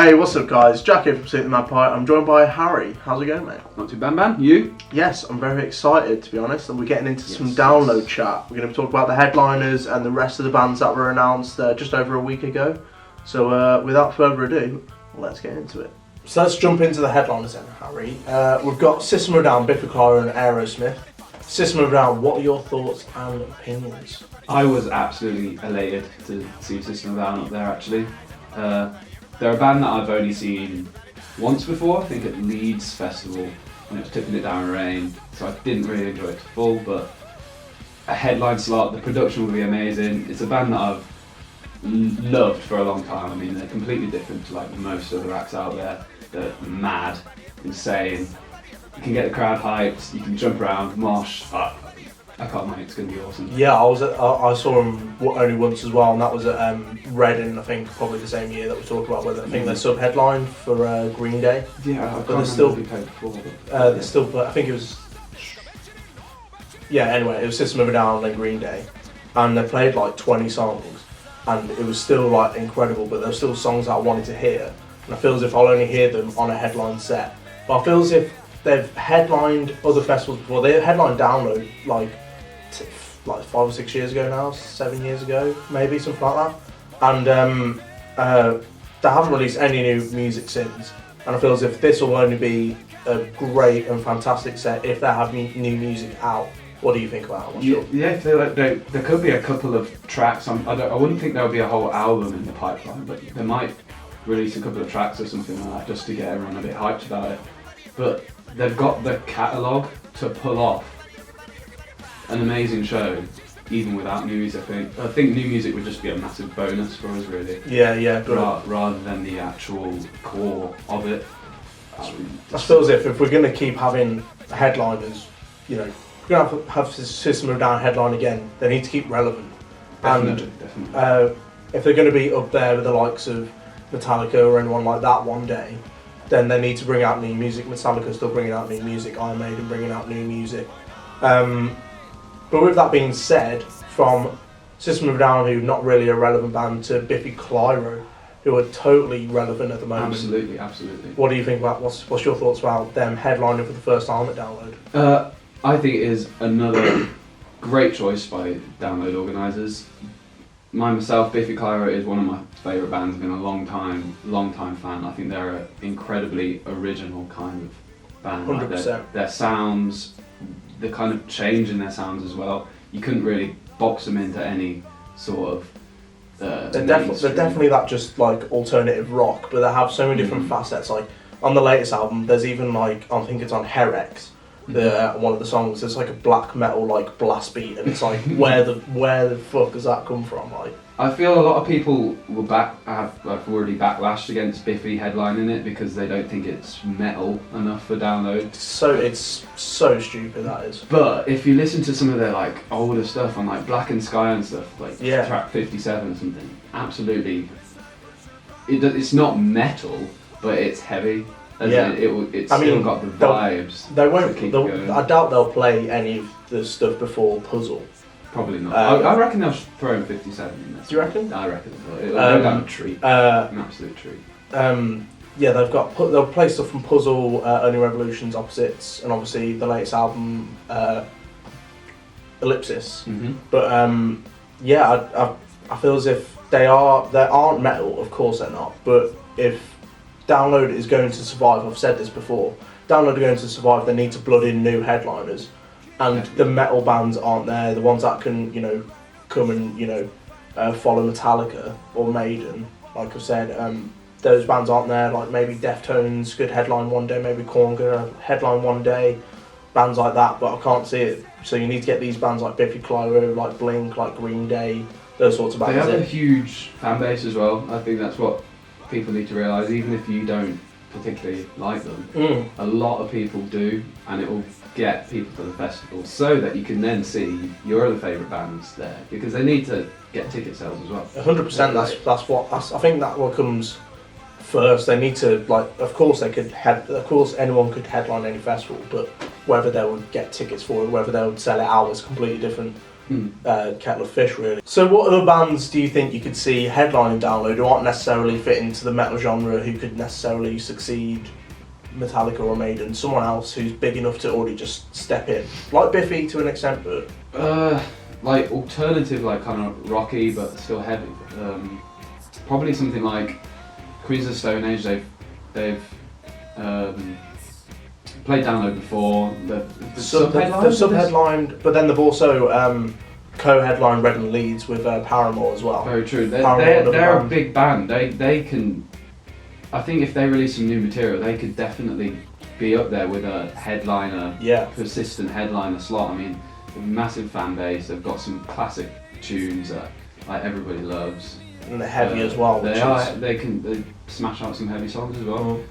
Hey, what's up guys? Jack here from Sitting Magpie. I'm joined by Harry. How's it going, mate? Not too bad, you? Yes, I'm very excited to be honest, and we're getting into some download chat. We're going to talk about the headliners and the rest of the bands that were announced just over a week ago. So without further ado, let's get into it. So let's jump into the headliners then, Harry. We've got System of a Down, Biffy, Clyro and Aerosmith. System of a Down, what are your thoughts and opinions? I was absolutely elated to see System of a Down up there actually. They're a band that I've only seen once before, I think at Leeds Festival, when it was Tipping It Down Rain, so I didn't really enjoy it to full, but a headline slot, the production will be amazing. It's a band that I've loved for a long time. I mean, they're completely different to like most other acts out there. They're mad, insane, you can get the crowd hyped, you can jump around, mosh. I can't wait, it's going to be awesome. Yeah, I saw them only once as well, and that was at Reading, I think, probably the same year that we talked about, whether I think they're sub-headlined for Green Day. Yeah, but they're still played before. They're still, I think it was, yeah, anyway, it was System of a Down and Green Day, and they played like 20 songs, and it was still like incredible, but there were still songs that I wanted to hear, and I feel as if I'll only hear them on a headline set. But I feel as if they've headlined other festivals before. They headlined Download like 5 or 6 years ago now, 7 years ago, maybe, something like that. And they haven't released any new music since. And I feel as if this will only be a great and fantastic set if they have new music out. What do you think about it? Yeah, there could be a couple of tracks. I wouldn't think there would be a whole album in the pipeline, but they might release a couple of tracks or something like that just to get everyone a bit hyped about it. But they've got the catalogue to pull off an amazing show, even without new music. I think new music would just be a massive bonus for us, really. Yeah. Rather than the actual core of it. I feel as if we're going to keep having headliners, you know, if we're going to have System of a Down headline again, they need to keep relevant. Definitely. If they're going to be up there with the likes of Metallica or anyone like that one day, then they need to bring out new music. Metallica's still bringing out new music, Iron Maiden bringing out new music. But with that being said, from System of a Down, who not really a relevant band, to Biffy, Clyro, who are totally relevant at the moment. Absolutely. What do you think about, what's your thoughts about them headlining for the first time at Download? I think it is another great choice by Download organisers. Myself, Biffy Clyro is one of my favourite bands. I've been a long time fan. I think they're an incredibly original kind of band. 100%. Like their sounds, the kind of change in their sounds as well. You couldn't really box them into any sort of. They're definitely that just like alternative rock, but they have so many different facets. Like on the latest album, there's even like I think it's on Herex. One of the songs, there's like a black metal like blast beat, and it's like where the fuck does that come from? Like I feel a lot of people have already backlashed against Biffy headlining it because they don't think it's metal enough for Download. So it's so stupid, that is. But if you listen to some of their like older stuff on like Black and Sky and stuff, like track 57 or something, absolutely, it's not metal, but it's heavy. It's still got the vibes. They won't. I doubt they'll play any of the stuff before Puzzle. Probably not. I reckon they'll throw in 57 in there. Do you reckon? I reckon it'll go down a treat. An absolute treat. Yeah, they'll play stuff from Puzzle, Only Revolutions, Opposites, and obviously the latest album, Ellipsis. Mm-hmm. But I feel as if they aren't metal. Of course they're not. But if Download is going to survive, I've said this before, Download are going to survive, they need to blood in new headliners. And the metal bands aren't there, the ones that can, come and, follow Metallica or Maiden, like I've said, those bands aren't there, like maybe Deftones could headline one day, maybe Korn could headline one day, bands like that, but I can't see it. So you need to get these bands like Biffy Clyro, like Blink, like Green Day, those sorts of bands. They have a huge fan base as well. I think that's what people need to realise, even if you don't particularly like them, a lot of people do, and it will get people to the festival so that you can then see your other favourite bands there, because they need to get ticket sales as well. 100%. I think that what comes first. They need to, of course anyone could headline any festival, but whether they would get tickets for it, whether they would sell it out is completely different. kettle of fish, really. So what other bands do you think you could see headlining Download who aren't necessarily fit into the metal genre, who could necessarily succeed Metallica or Maiden? Someone else who's big enough to already just step in, like Biffy to an extent, but like alternative, like kind of rocky but still heavy. Probably something like Queens of the Stone Age. They've played Download before. They've sub-headlined, but then they've also co-headlined Red and Leeds with Paramore as well. Very true. They're a big band. They can. I think if they release some new material, they could definitely be up there with a headliner, persistent headliner slot. I mean, a massive fan base. They've got some classic tunes that like everybody loves. And they're heavy as well. They can smash out some heavy songs as well.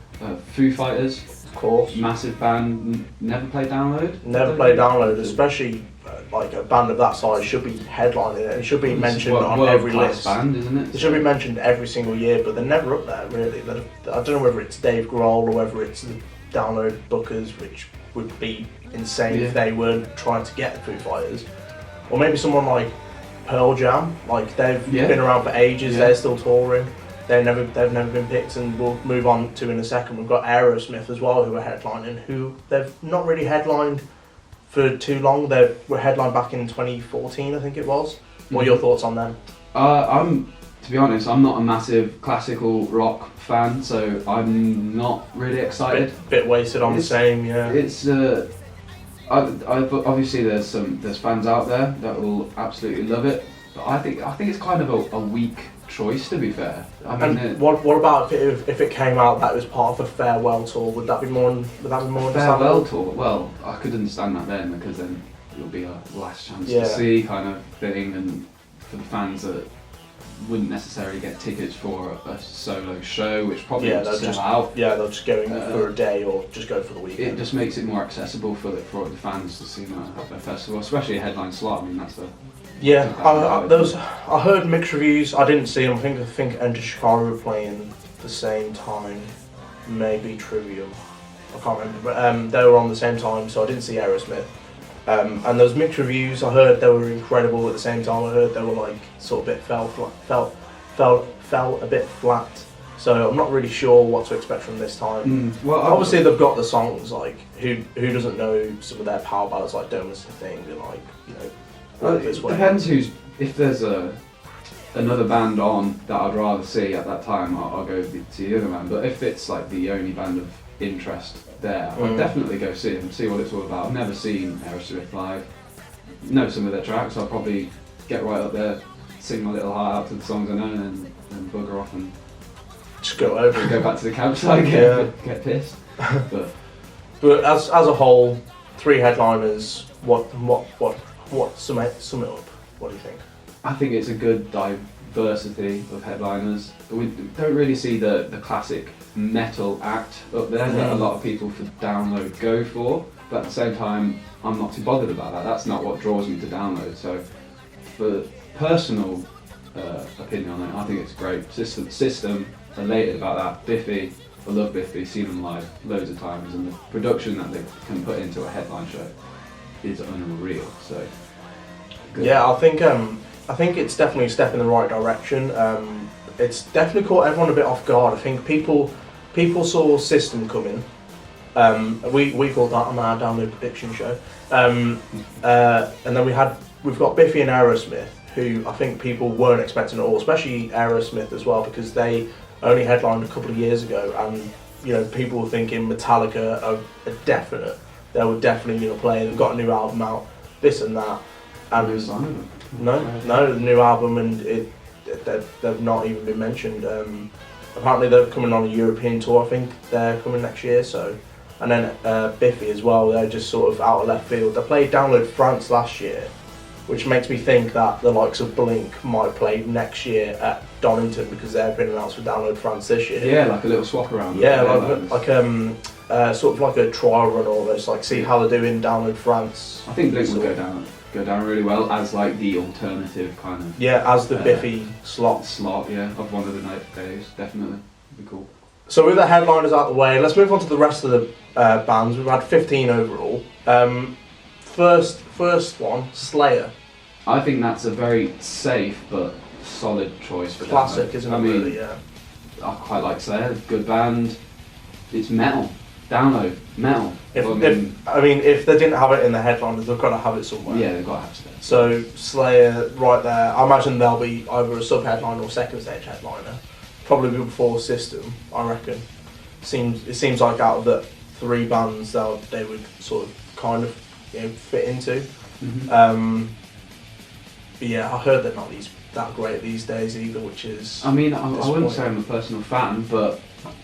Foo Fighters, of course, massive band. Never played Download. Never played Download, especially like a band of that size should be headlining it. It should be mentioned on every list. Band, isn't it? It should be mentioned every single year, but they're never up there really. I don't know whether it's Dave Grohl or whether it's the Download bookers, which would be insane if they weren't trying to get the Foo Fighters, or maybe someone like Pearl Jam. Like they've been around for ages. They're still touring. They've never been picked, and we'll move on to in a second. We've got Aerosmith as well, who are headlining. Who they've not really headlined for too long. They were headlined back in 2014, I think it was. What are your thoughts on them? To be honest, I'm not a massive classical rock fan, so I'm not really excited. Bit wasted on the same, yeah. It's obviously there's fans out there that will absolutely love it, but I think it's kind of a weak choice, to be fair. I mean, what about if it came out that it was part of a farewell tour? Would that be more? Farewell tour? Well, I could understand that then, because then it'll be a last chance to see kind of thing, and for the fans that wouldn't necessarily get tickets for a solo show, which probably would sell out. Yeah, they'll just go in for a day or just go for the weekend. It just makes it more accessible for the fans to see them at a festival, especially a headline slot. I mean, that's the... Yeah, I heard mixed reviews. I didn't see them. I think Enter Chicago were playing the same time, maybe Trivium. I can't remember, but they were on the same time, so I didn't see Aerosmith. And those mixed reviews, I heard they were incredible. At the same time, I heard they were like sort of a bit fell a bit flat. So I'm not really sure what to expect from this time. Well, obviously they've got the songs, like who doesn't know some of their power ballads like "Don't Miss a Thing" and like it depends if there's another band on that I'd rather see at that time, I'll go to the other band. But if it's like the only band of interest there, I'd definitely go see them, see what it's all about. I've never seen Aerosmith live, know some of their tracks. I'll probably get right up there, sing my little heart out to the songs I know, and then bugger off and just go over and go back to the campsite, get pissed. But as a whole, 3 headliners. What sum it up? What do you think? I think it's a good diversity of headliners. We don't really see the classic metal act up there that a lot of people for Download go for, but at the same time I'm not too bothered about that. That's not what draws me to Download. So for personal opinion on it, I think it's great. System elated about that. Biffy, I love Biffy, seen them live loads of times, and the production that they can put into a headline show is unreal. So good. Yeah, I think it's definitely a step in the right direction. It's definitely caught everyone a bit off guard. I think people saw System coming. We called that on our Download prediction show. And then we've got Biffy and Aerosmith, who I think people weren't expecting at all, especially Aerosmith as well, because they only headlined a couple of years ago, and people were thinking Metallica are a definite. They were definitely play. They've got a new album out, this and that. And no, the new album, and they've not even been mentioned. Apparently they're coming on a European tour. I think they're coming next year. So, and then Biffy as well. They're just sort of out of left field. They played Download France last year, which makes me think that the likes of Blink might play next year at Donington, because they've been announced for Download France this year. Yeah, like a little swap around. Yeah, sort of like a trial run almost, like see how they're doing Download France. I think Blink will go down really well as like the alternative kind of. Yeah, as the Biffy slot. Of one of the night days, definitely. It'd be cool. So with the headliners out the way, let's move on to the rest of the bands. We've had 15 overall. First one, Slayer. I think that's a very safe but solid choice for Classic, Download. isn't it? I mean, really, yeah. I quite like Slayer, good band. It's metal. Download, metal. If I mean, if they didn't have it in the headliners, they've got to have it somewhere. yeah, they've got to have Slayer. So Slayer, right there. I imagine they'll be either a sub-headliner or second stage headliner. Probably before System, I reckon. It seems like out of the 3 bands they would sort of kind of fit into. Mm-hmm. But yeah, I heard they're not that great these days either, which is. I mean, I wouldn't say I'm a personal fan, but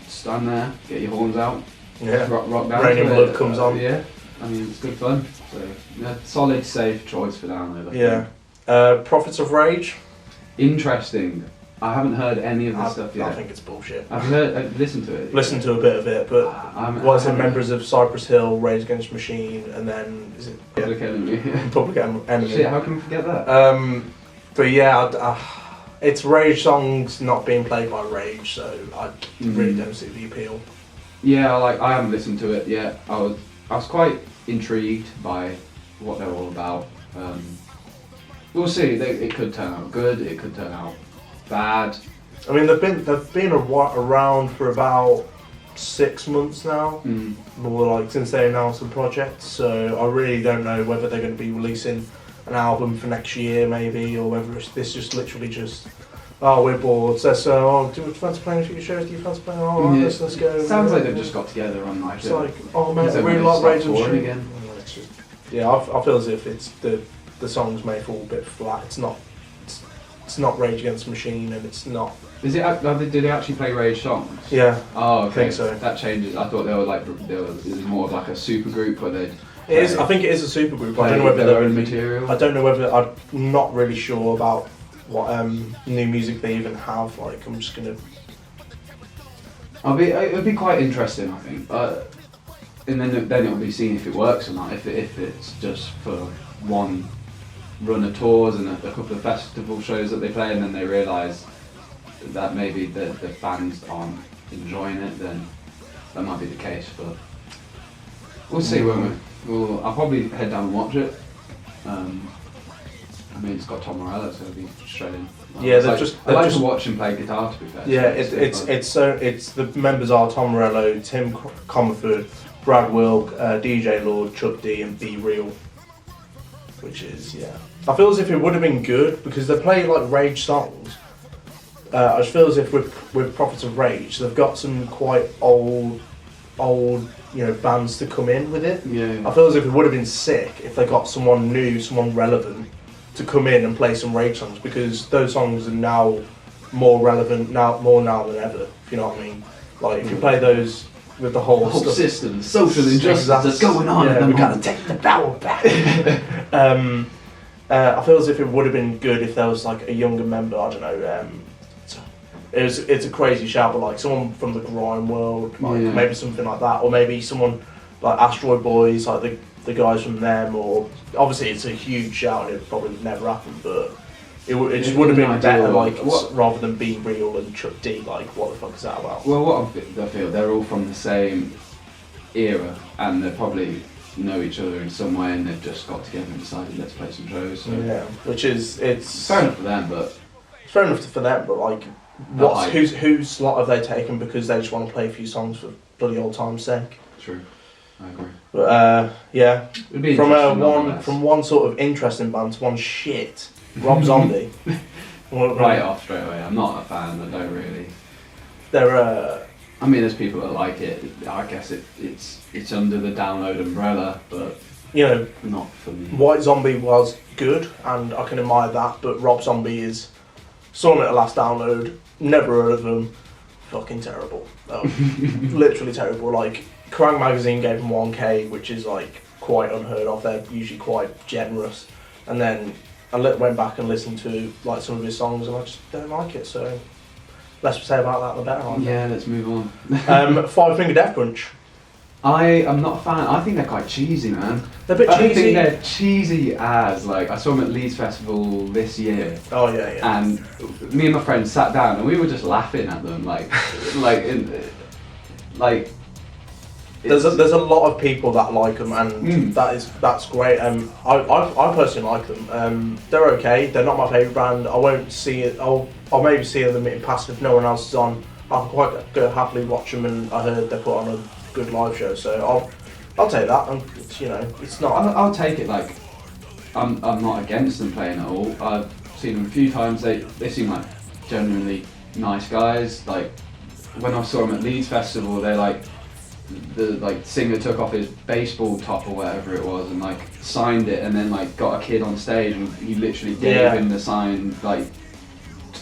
stand there, get your horns out, Yeah. rock down. Raining to Blood it. comes on. Yeah, I mean it's good fun. So yeah, solid, safe choice for Download. I think. Yeah. Prophets of Rage. Interesting. I haven't heard any of this stuff yet. I think it's bullshit. I've listened to it. Listened to a bit of it, but what is it? I'm- Members of Cypress Hill, Rage Against the Machine, and then is it Public Enemy. Public Enemy? Shit, how can we forget that? But yeah, it's Rage songs not being played by Rage, so I really don't see the appeal. Yeah, I haven't listened to it yet. I was quite intrigued by what they're all about. We'll see. It could turn out good. It could turn out bad. I mean, they've been around for about 6 months now, more like since they announced the project. So I really don't know whether they're going to be releasing an album for next year, maybe, or whether this just literally just. Oh, we're bored. So, do you fancy playing a few shows? Do you fancy playing? Oh, Yeah. let's go. Sounds like they've just got together on like. It's like, oh man, I really like Rage again. Yeah, I feel as if it's the songs may fall a bit flat. It's not Rage Against the Machine, and it's not. Is it? Did they actually play Rage songs? Yeah. Oh, okay. I think so. That changes. I thought they were it was more of like a super group where they'd. It is. I think it is a super group. I don't know play whether their they're own material. I don't know whether I'm not really sure about what new music they even have. Like, I'm just gonna. It'll be quite interesting, I think. And then it'll be seen if it works or not. If it's just for one run of tours and a couple of festival shows that they play, and then they realise that maybe the fans aren't enjoying it, then that might be the case. But we'll see, won't we? I'll probably head down and watch it. I mean, it's got Tom Morello, so it'll be straight in. Yeah, I like to watch him play guitar. To be fair. Yeah, so it's the members are Tom Morello, Tim Comerford, Brad Wilk, DJ Lord, Chuck D, and Be Real. Which is, yeah. I feel as if it would have been good because they play like Rage songs. I just feel as if with Prophets of Rage, they've got some quite old bands to come in with it. Yeah. I feel as if it would have been sick if they got someone new, someone relevant to come in and play some Rage songs, because those songs are now more relevant more now than ever. If you know what I mean. Like if you play those with the whole stuff, system, social injustice that's going on. Yeah, we gotta take the power back. I feel as if it would have been good if there was like a younger member. I don't know. It's a crazy shout, but like someone from the grime world, like maybe something like that, or maybe someone like Asteroid Boys, like the guys from them. Or obviously it's a huge shout, and it probably would never happen, but it just would have been better, like rather than Be Real and Chuck D. Like, what the fuck is that about? Well, I feel they're all from the same era, and they probably know each other in some way, and they've just got together and decided let's play some shows. So. Yeah, which is it's fair enough for them, but it's fair enough for them, but like. Whose slot have they taken because they just want to play a few songs for bloody old time's sake? True, I agree. But yeah, from one sort of interesting band to one shit, Rob Zombie. Right off straight away. I'm not a fan. I don't really. They're. I mean, there's people that like it. I guess it's under the Download umbrella, but not for me. White Zombie was good, and I can admire that. But Rob Zombie is. Saw them at the last Download, never heard of them, fucking terrible. Literally terrible. Like, Kerrang! Magazine gave them 1K, which is like quite unheard of. They're usually quite generous. And then I went back and listened to like some of his songs, and I just don't like it. So less we say about that, the better. Yeah, let's move on. Five Finger Death Punch. I am not a fan. I think they're quite cheesy, man. They're a bit cheesy. I think they're cheesy as, like, I saw them at Leeds Festival this year. Oh yeah. And me and my friends sat down and we were just laughing at them, like there's a lot of people that like them, and that's great. I personally like them. They're okay. They're not my favourite band. I won't see it. I'll maybe see them in passing if no one else is on. I'll quite go happily watch them, and I heard they put on a good live show, so I'll take that. And it's not. I'll take it. Like, I'm not against them playing at all. I've seen them a few times. They seem like genuinely nice guys. Like, when I saw them at Leeds Festival, they the singer took off his baseball top or whatever it was and signed it, and then got a kid on stage and he literally gave him the signed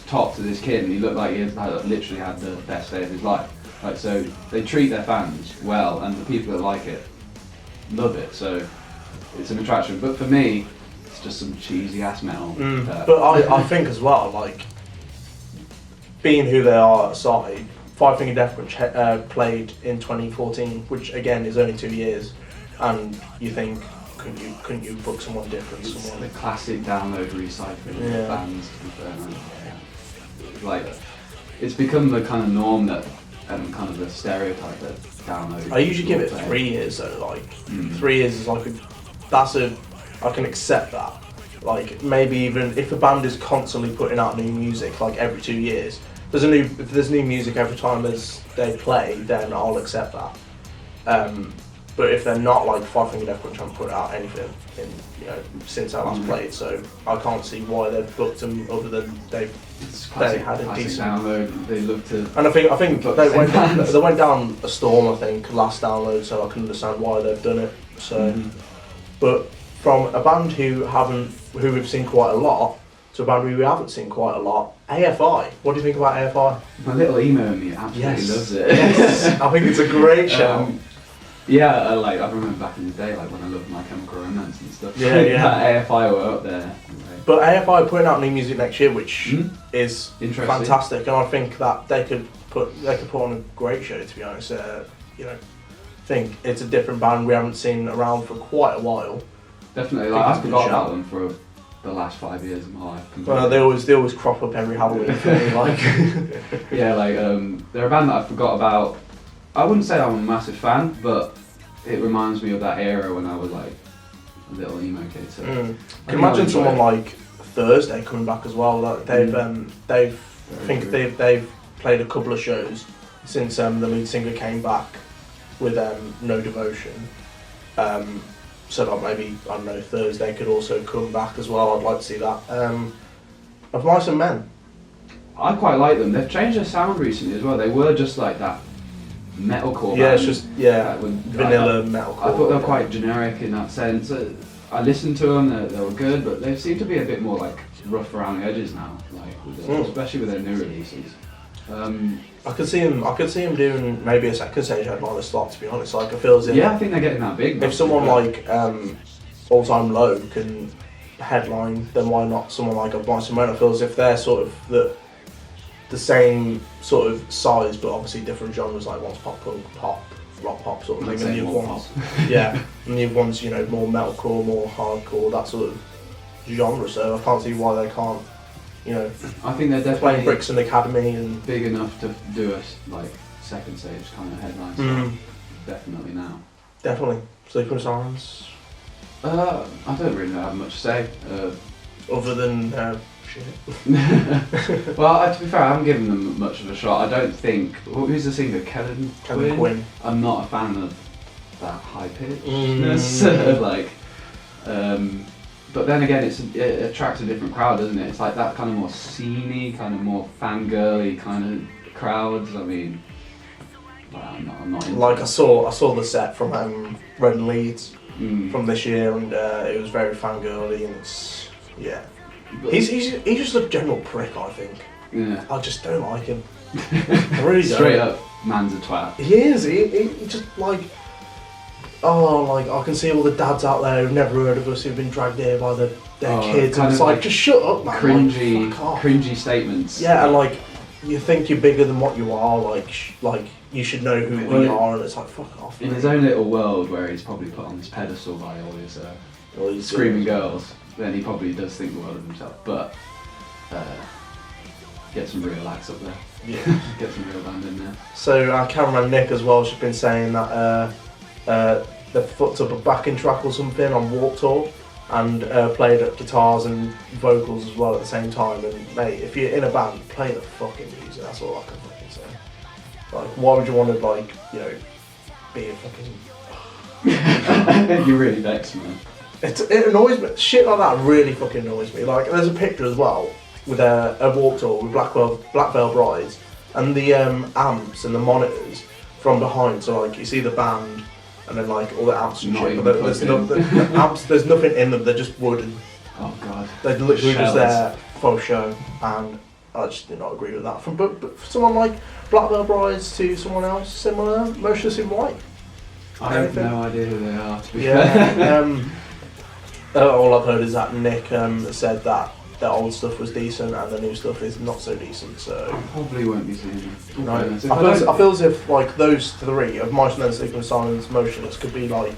top to this kid, and he looked like he had literally had the best day of his life. So they treat their fans well, and the people that like it love it. So it's an attraction. But for me, it's just some cheesy ass metal. But I think as well, being who they are aside, Five Finger Death Punch played in 2014, which again is only 2 years, and you think, couldn't you book someone different? It's the classic download recycling bands. It's become the kind of norm that, kind of the stereotype that download. I usually give it 3 years though. 3 years is I can accept that. Maybe even if a band is constantly putting out new music, every 2 years. If there's new music every time they play, then I'll accept that. But if they're not, Five Finger Death Punch haven't put out anything since I last played, so I can't see why they've booked them other than they had a decent download. They look to, and I think they went down a storm. I think last download, so I can understand why they've done it. So, but from a band who we've seen quite a lot, to a band we haven't seen quite a lot, AFI. What do you think about AFI? My little emo in me absolutely loves it. Yes, I think it's a great show. I remember back in the day, when I loved My Chemical Romance and stuff. AFI were up there. But AFI are putting out new music next year, which is fantastic, and I think that they could put on a great show. To be honest, I think it's a different band we haven't seen around for quite a while. Definitely, I forgot about them for the last 5 years of my life. Well, they always crop up every Halloween for me. They're a band that I forgot about. I wouldn't say I'm a massive fan, but it reminds me of that era when I was a little emo kid. So can you imagine someone like Thursday coming back as well? They've played a couple of shows since the lead singer came back with No Devotion. So maybe, I don't know, Thursday could also come back as well. I'd like to see that. Of Mice and Men. I quite like them. They've changed their sound recently as well. They were just like that metalcore band. It's just vanilla metalcore. I thought they were quite generic in that sense. I listened to them. They were good, but they seem to be a bit more rough around the edges now, especially with their new releases. I could see him doing maybe a second stage headliner slot. To be honest, I feel as if I think they're getting that big. If someone All Time Low can headline, then why not someone like Of Mice and Men? I feel as if they're sort of the same sort of size, but obviously different genres. One's pop punk, pop, rock pop sort of thing, and the other ones, and the other one's more metalcore, more hardcore, that sort of genre. So I can't see why they can't. I think they're definitely playing Brixton Academy and big enough to do a second stage kind of headline. So definitely now. Definitely. Sleeping Sirens. I don't really have much to say. Other than shit. Well, to be fair, I haven't given them much of a shot. I don't think. Who's the singer? Kevin Quinn. I'm not a fan of that high pitchedness. But then again, it attracts a different crowd, doesn't it? It's that kind of more sceney, kind of more fangirly kind of crowds. I mean, I'm not into I saw the set from Red and Leeds from this year, and it was very fangirly, and it's he's just a general prick, I think. Yeah. I just don't like him. I really don't. Straight up, man's a twat. He is. He just I can see all the dads out there who've never heard of us, who've been dragged here by their kids, and it's just shut up, man. Cringy statements. Yeah, and you think you're bigger than what you are, you should know who we are, and it's fuck off. In his own little world where he's probably put on this pedestal by all his screaming girls, then he probably does think the world of himself, but get some real acts up there. Yeah. Get some real band in there. So our cameraman Nick as well, she's been saying that they fucked up a backing track or something on Warped Tour and played guitars and vocals as well at the same time. And mate, if you're in a band, play the fucking music. That's all I can fucking say. Like, why would you want to be a fucking? You're really vexed, man. It annoys me. Shit like that really fucking annoys me. Like, there's a picture as well with a Warped Tour with Black Veil Brides and the amps and the monitors from behind. So like, you see the band. And then like all the amps and shit, but there's nothing in them. They're just wooden. Oh god. They're literally just there for show, and I just do not agree with that. But for someone like Black Veil Brides to someone else similar, Motionless in White. I have no idea who they are. To be fair. All I've heard is that Nick said that the old stuff was decent and the new stuff is not so decent. So I probably won't be seeing them. No, I feel as if like those three of Motionless, Sirens, Motionless could be like,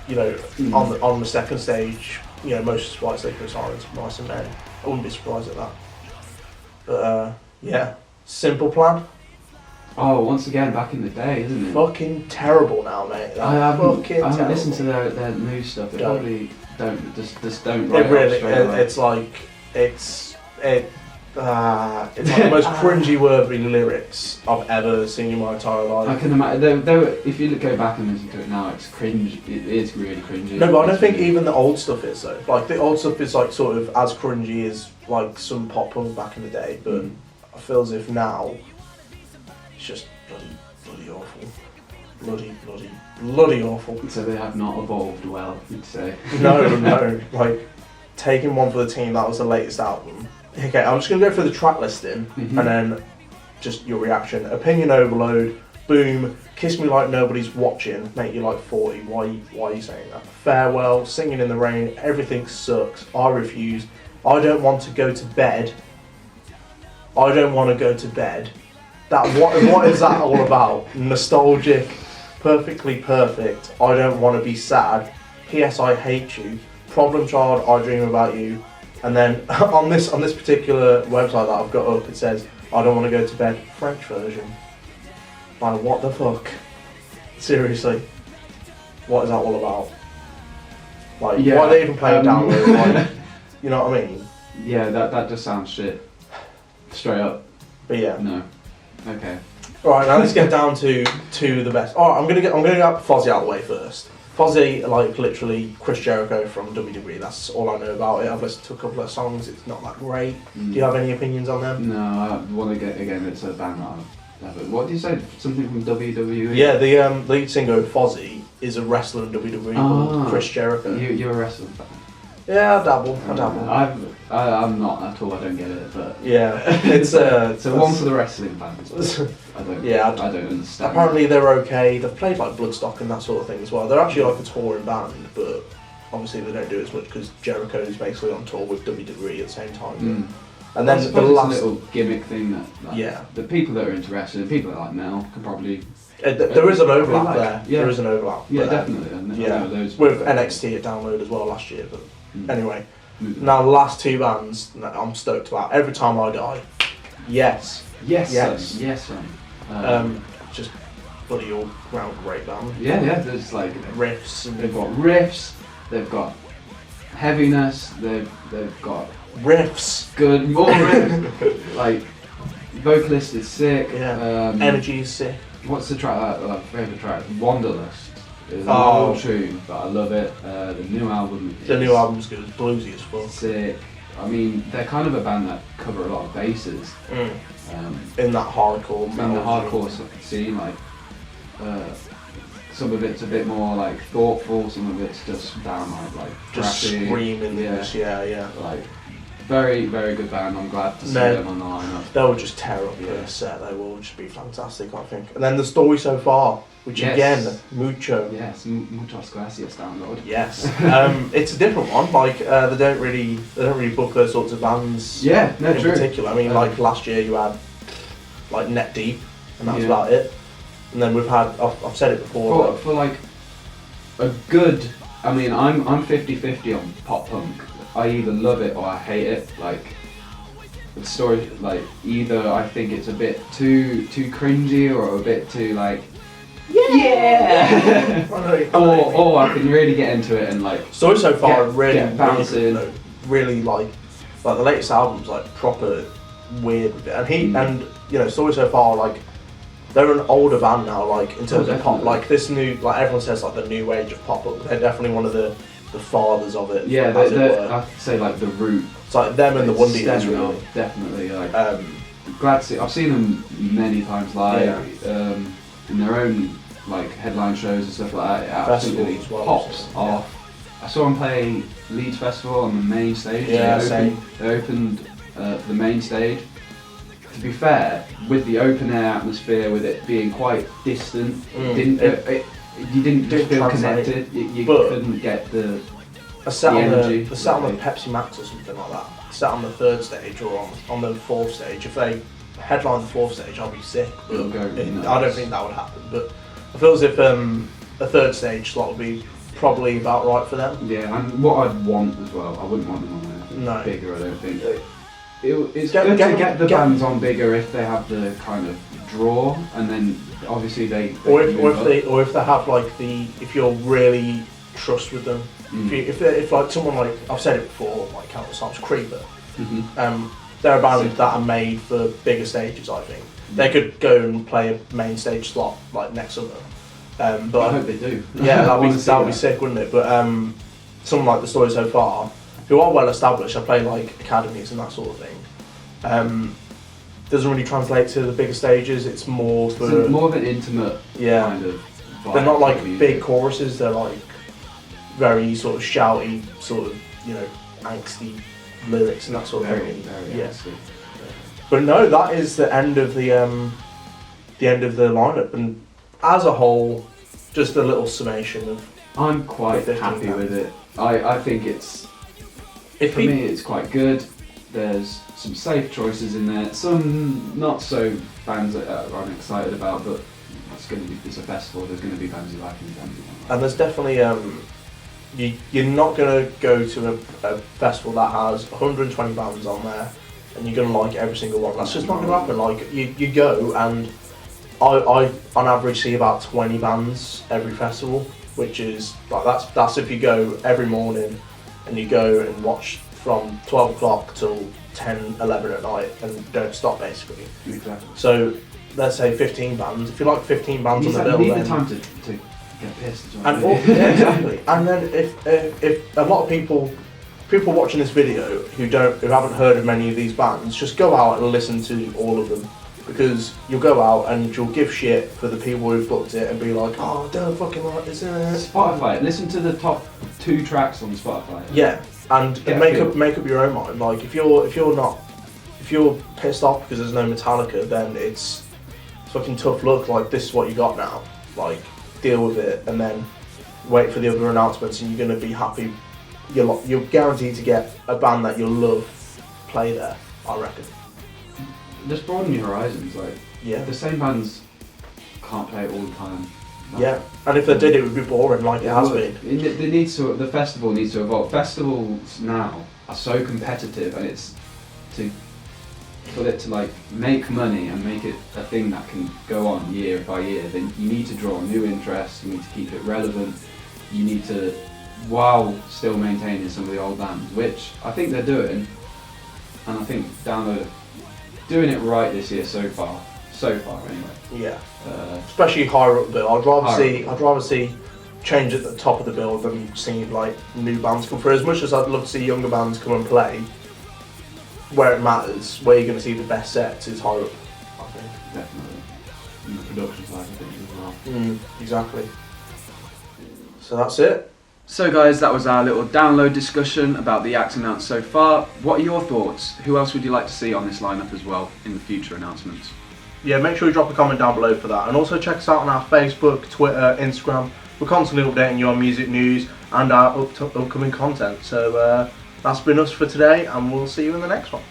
on the second stage, Motionless, White, Sirens, Mice and Men. I wouldn't be surprised at that. But yeah, Simple Plan. Oh, once again, back in the day, isn't it? Fucking terrible now, mate. I haven't listened to their new stuff. They probably just don't write it really, straight away. it's like the most cringy worthy lyrics I've ever seen in my entire life. I can imagine. Though, if you go back and listen to it now, it's cringe. It is really cringy. No, but I don't think even the old stuff is though. Like the old stuff is like sort of as cringy as like some pop punk back in the day. But I feel as if now it's just bloody awful. Bloody awful. So they have not evolved well, you'd say. No. Like, taking one for the team, that was the latest album. Okay, I'm just going to go through the track listing and then just your reaction. Opinion Overload, Boom, Kiss Me Like Nobody's Watching, Make You Like 40. Why are you saying that? Farewell, Singing in the Rain, Everything Sucks, I Refuse, I Don't Want to Go to Bed. I Don't Want to Go to Bed. What is that all about? Nostalgic. Perfectly Perfect, I Don't Want to Be Sad, P.S. I Hate You, Problem Child, I Dream About You, and then on this particular website that I've got up, it says I Don't Want to Go to Bed, French version. Like, what the fuck? Seriously, what is that all about? Like, why are they even playing download? Like, you know what I mean? Yeah, that just sounds shit. Straight up. But yeah. No. Okay. Alright, now let's get down to the best. Alright, I'm gonna get Fozzy out of the way first. Fozzy, like literally Chris Jericho from WWE, that's all I know about it. I've listened to a couple of songs, it's not that great. Do you have any opinions on them? No, I want to get, again, it's a band that I love. What did you say? Something from WWE? Yeah, the lead singer of Fozzy is a wrestler in WWE called Chris Jericho. You're a wrestling fan? Yeah, I dabble. I'm not at all, I don't get it, but... Yeah, it's so one for the wrestling fans. I don't understand. Apparently they're okay, they've played like Bloodstock and that sort of thing as well. They're actually like a touring band, but obviously they don't do as much because Jericho is basically on tour with WWE at the same time. And then the last little gimmick thing that the people that are into wrestling, people that like Mel, can probably... there is an overlap there. Yeah. There is an overlap. Yeah, definitely. I know those with NXT at Download as well last year, but anyway. Now the last two bands I'm stoked about. Every Time I Die. Yes. Just bloody all round great band. Yeah. There's like riffs. They've got riffs. They've got heaviness. They've got riffs. Good. More riffs. Like vocalist is sick. Yeah. Energy is sick. What's the track? Favourite track? Wanderlust. It's an old tune, but I love it. The new album. The new album's good. It's bluesy as fuck. Sick. I mean, they're kind of a band that cover a lot of bases. In that hardcore metal. In the hardcore scene, like some of it's a bit more like thoughtful, some of it's just downright like just trashy. Screaming. Yeah. Like very, very good band. I'm glad to see them on the lineup. They'll just tear up their set. They will just be fantastic, I think. And then The Story So Far, which again, mucho. Yes, muchas gracias, download. Yes. It's a different one. Like they don't really book those sorts of bands. Yeah, no, in true. particular. I mean, like last year you had like Net Deep, and that's about it. And then we've had, I've said it before. For like a good, I mean, I'm 50-50 on pop punk. I either love it or I hate it. Like the story, like either I think it's a bit too cringy or a bit too like Yeah! I know what you mean. or I can really get into it and like. Story so far Get really bouncing. really like the latest album's like proper weird with it. And and you know, Story so far, like they're an older band now, like in terms of pop. Like this new, like everyone says, like the new age of pop. They're definitely one of the fathers of it. Yeah, I'd say like the root. It's like them and the One Eaters, stemming really. off, definitely. Like, glad to see. I've seen them many times live in their own like headline shows and stuff like that. It absolutely pops off. I saw them play Leeds Festival on the main stage. Yeah, they opened the main stage. To be fair, with the open air atmosphere, with it being quite distant, you didn't feel connected. You couldn't get the energy. I sat on the Pepsi Max or something like that. I sat on the third stage or on the fourth stage. If they headline the fourth stage, I'll be sick. But I don't think that would happen. But I feel as if a third stage slot would be probably about right for them. Yeah, and what I'd want as well, I wouldn't want them on anything bigger, I don't think. It's good to get the bands on bigger if they have the kind of draw, and then obviously they or if they have like if you're really trust with them. If like someone like I've said it before, like countless times, Creeper. They're a band that are made for bigger stages. I think they could go and play a main stage slot like next summer. But I hope they do. Yeah, that'd be sick, wouldn't it? But someone like the Story So Far, who are well established, I play like academies and that sort of thing. Doesn't really translate to the bigger stages. It's more for more of an intimate kind of vibe. They're not like big choruses. They're like very sort of shouty, sort of angsty lyrics and that sort of thing. Angsty. But no, that is the end of the lineup, and as a whole, just a little summation of. I'm quite happy with it. I think for me it's quite good. There's some safe choices in there, some not so bands that I'm excited about, but it's a festival, there's going to be bands you like and bands you don't like. And there's definitely, you're not going to go to a festival that has 120 bands on there and you're going to like every single one. That's just not going to happen. Like, you go and I on average see about 20 bands every festival, which is, like, that's if you go every morning and you go and watch from 12 o'clock till 10, 11 at night and don't stop basically. Exactly. So let's say 15 bands. If you like 15 bands on the bill, you need then the time to get pissed as well. And exactly. And then if a lot of people watching this video who haven't heard of many of these bands, just go out and listen to all of them, because you'll go out and you'll give shit for the people who've booked it and be like, oh, I don't fucking like this. Spotify. Listen to the top 2 tracks on Spotify. Yeah. And make up your own mind. Like if you're pissed off because there's no Metallica, then it's fucking tough luck. Like, this is what you got now. Like, deal with it and then wait for the other announcements, and you're gonna be happy. You're guaranteed to get a band that you'll love play there, I reckon. Just broaden your horizons. Like, the same bands can't play it all the time. Yeah, and if they did, it would be boring, like it has been. The festival needs to evolve. Festivals now are so competitive, and it's for it to like make money and make it a thing that can go on year by year. Then you need to draw new interest. You need to keep it relevant. You need to, while still maintaining some of the old bands, which I think they're doing, and I think Download doing it right this year so far anyway. Yeah. Especially higher up the bill. I'd rather see change at the top of the bill than seeing like new bands come through. As much as I'd love to see younger bands come and play, where it matters, where you're going to see the best sets is higher up, I think. Definitely. And the production side, I think, as well. Exactly. So that's it. So guys, that was our little Download discussion about the acts announced so far. What are your thoughts? Who else would you like to see on this lineup as well in the future announcements? Yeah, make sure you drop a comment down below for that, and also check us out on our Facebook, Twitter, Instagram. We're constantly updating you on music news and our upcoming content. So that's been us for today, and we'll see you in the next one.